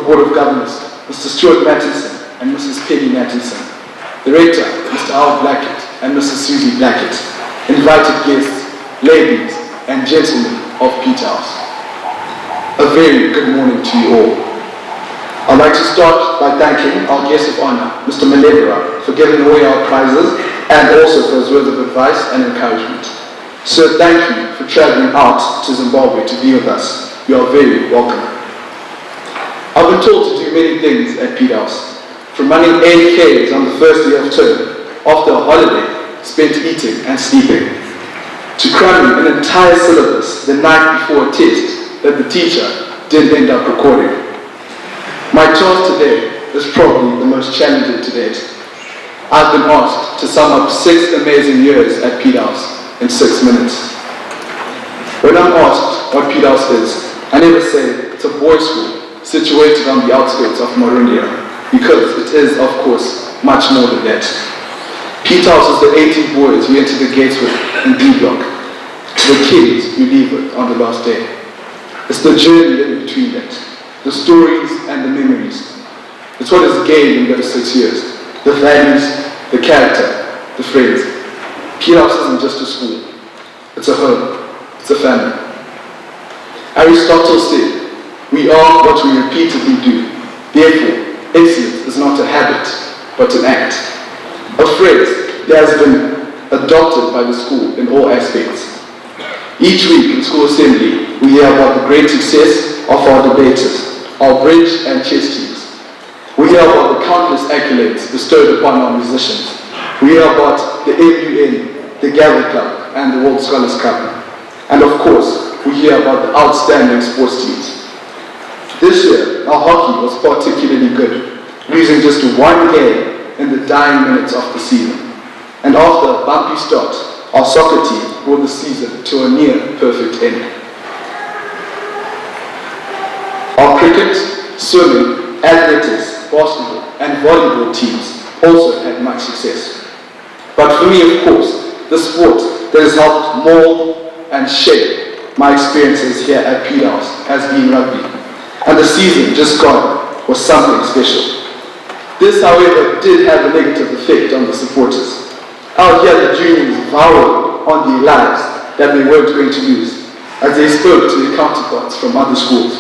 Board of Governors, Mr. Stuart Mattinson and Mrs. Penny Mattinson, the Rector, Mr. Al Blackett and Mrs. Susie Blackett, invited guests, ladies and gentlemen of Peterhouse. A very good morning to you all. I'd like to start by thanking our guest of honor, Mr. Malebra, for giving away our prizes and also for his words of advice and encouragement. Sir, thank you for traveling out to Zimbabwe to be with us. You are very welcome. I've been told to do many things at Peterhouse, from running 8Ks on the first day of term after a holiday spent eating and sleeping, to cramming an entire syllabus the night before a test that the teacher didn't end up recording. My task today is probably the most challenging to date. I've been asked to sum up 6 amazing years at Peterhouse in 6 minutes. When I'm asked what Peterhouse is, I never say it's a boys' school situated on the outskirts of Marundia, because it is, of course, much more than that. Peterhouse is the 18 boys we enter the gates with in D block, to the kids we leave with on the last day. It's the journey in between that, the stories and the memories. It's what is gained in those 6 years, the values, the character, the friends. Peterhouse isn't just a school, it's a home, it's a family. Aristotle said, we are what we repeatedly do. Therefore, excellence is not a habit, but an act. A phrase that has been adopted by the school in all aspects. Each week in school assembly, we hear about the great success of our debaters, our bridge and chess teams. We hear about the countless accolades bestowed upon our musicians. We hear about the MUN, the Gavel Club, and the World Scholars Cup. And of course, we hear about the outstanding sports teams. This year, our hockey was particularly good, losing just 1 game in the dying minutes of the season. And after a bumpy start, our soccer team brought the season to a near perfect end. Our cricket, swimming, athletics, basketball, and volleyball teams also had much success. But for me, of course, the sport that has helped mold and shape my experiences here at Peterhouse has been rugby. And the season just gone was something special. This, however, did have a negative effect on the supporters. Out here, the juniors vowed on their lives that they weren't going to lose, as they spoke to their counterparts from other schools.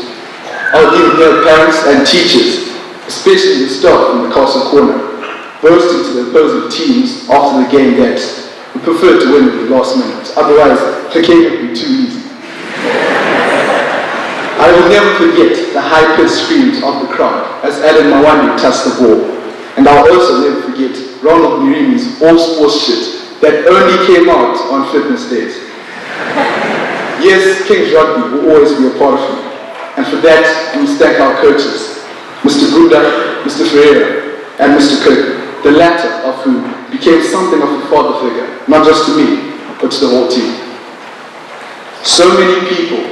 I would even hear parents and teachers, especially the staff in the castle corner, boasting to the opposing teams after the game that we preferred to win at the last minute, otherwise the game would be too easy. I will never forget the high-pitched screams of the crowd as Alan Mawandi touched the ball. And I'll also never forget Ronald Mirimi's all-sports shit that only came out on fitness days. Yes, King's Rugby will always be a part of me. And for that, we must thank our coaches, Mr. Gunda, Mr. Ferreira, and Mr. Kirk, the latter of whom became something of a father figure, not just to me, but to the whole team. So many people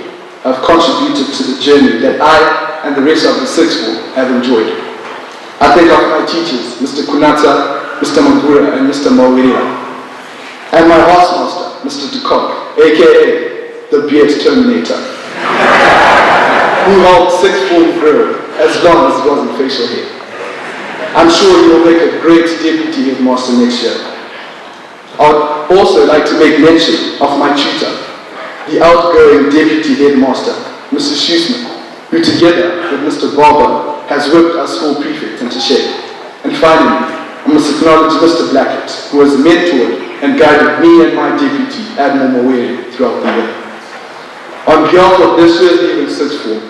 have contributed to the journey that I and the rest of the sixth form have enjoyed. I think of my teachers, Mr. Kunata, Mr. Mangura, and Mr. Mawira, and my housemaster, Mr. Dukok, aka the Beard Terminator, who helped sixth form grow as long as it wasn't facial hair. I'm sure he will make a great deputy headmaster next year. I would also like to make mention of my tutor, the outgoing deputy headmaster, Mr. Schussman, who together with Mr. Barber has worked our school prefect into shape. And finally, I must acknowledge Mr. Blackett, who has mentored and guided me and my deputy, Admiral Mawere, throughout the year. On behalf of this year's Leaving Sixth Form,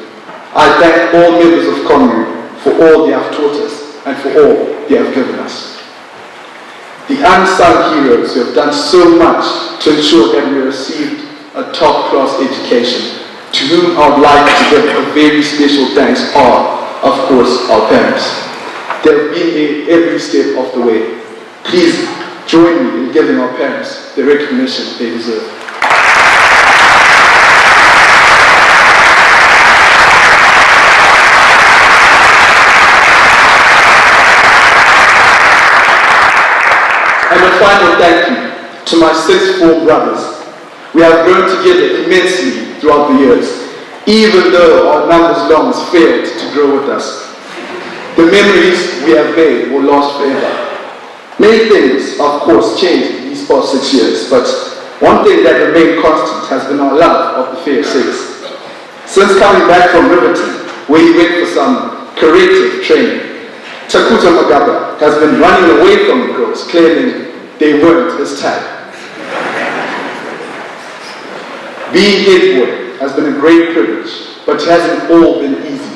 I thank all members of Congress for all they have taught us and for all they have given us. The unsung heroes who have done so much to ensure that we received a top-class education, to whom I would like to give a very special thanks are, of course, our parents. They have been here every step of the way. Please join me in giving our parents the recognition they deserve. And a final thank you to my sixth form brothers. We have grown together immensely throughout the years, even though our numbers longs failed to grow with us. The memories we have made will last forever. Many things, of course, changed these past 6 years, but one thing that remained constant has been our love of the Fair Sex. Since coming back from Riverton, where he went for some corrective training, Takuta Magaba has been running away from the girls, claiming they weren't his type. Being head boy has been a great privilege, but it hasn't all been easy.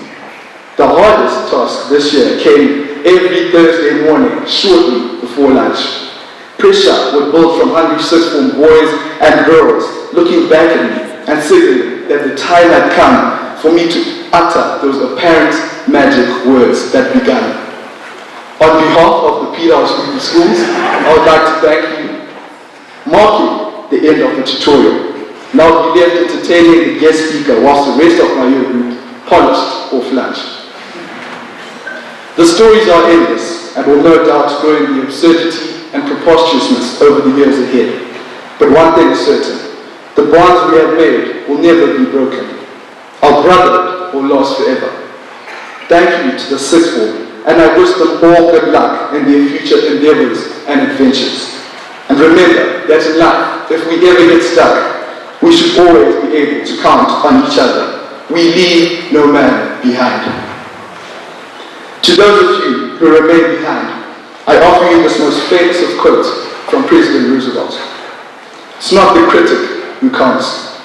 The hardest task this year came every Thursday morning, shortly before lunch. Pressure would build from hungry sixth form boys and girls looking back at me and signaling that the time had come for me to utter those apparent magic words that began. On behalf of the Peterhouse group of schools, I would like to thank you, marking the end of the tutorial. Now we left entertaining the guest speaker whilst the rest of my year group polished off lunch. The stories are endless and will no doubt grow in the absurdity and preposterousness over the years ahead. But one thing is certain, the bonds we have made will never be broken. Our brotherhood will last forever. Thank you to the sixth form, and I wish them all good luck in their future endeavors and adventures. And remember that in life, if we ever get stuck, we should always be able to count on each other. We leave no man behind. To those of you who remain behind, I offer you this most famous of quotes from President Roosevelt. It's not the critic who counts,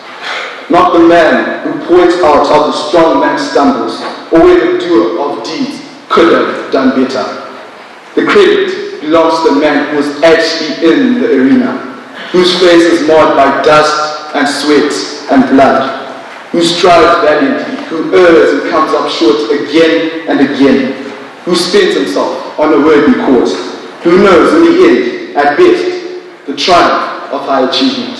not the man who points out how the strong man stumbles or where the doer of deeds could have done better. The credit belongs to the man who is actually in the arena, whose face is marred by dust and sweat and blood, who strives valiantly, who errs and comes up short again and again, who spends himself on a worthy cause, who knows in the end, at best, the triumph of high achievement,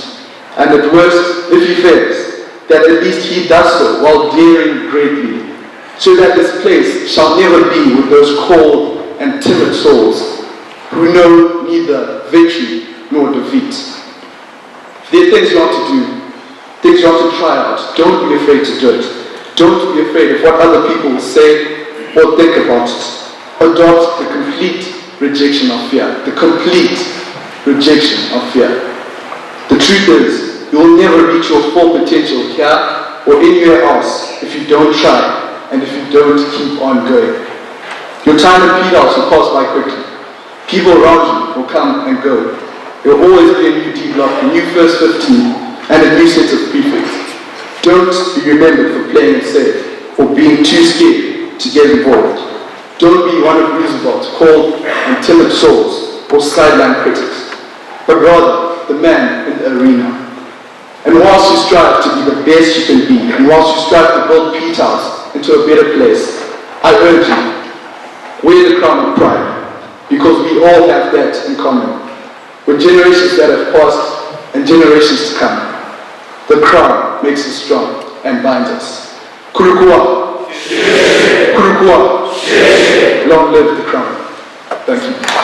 and at worst, if he fails, that at least he does so while daring greatly, so that his place shall never be with those cold and timid souls who know neither victory nor defeat. If there are things you want to do, things you want to try out, don't be afraid to do it. Don't be afraid of what other people will say or think about it. Adopt the complete rejection of fear. The complete rejection of fear. The truth is, you will never reach your full potential here or anywhere else if you don't try and if you don't keep on going. Your time at Peterhouse will pass by quickly. People around you will come and go. There will always be a new D block, a new first 15, and a new set of prefects. Don't be remembered for playing it safe or being too scared to get involved. Don't be one of Roosevelt's cold and timid souls or sideline critics, but rather the man in the arena. And whilst you strive to be the best you can be, and whilst you strive to build Peterhouse into a better place, I urge you, wear the crown of pride, because we all have that in common. With generations that have passed and generations to come, the crown makes us strong and binds us. Kurukua. Kurukua. Long live the crown. Thank you.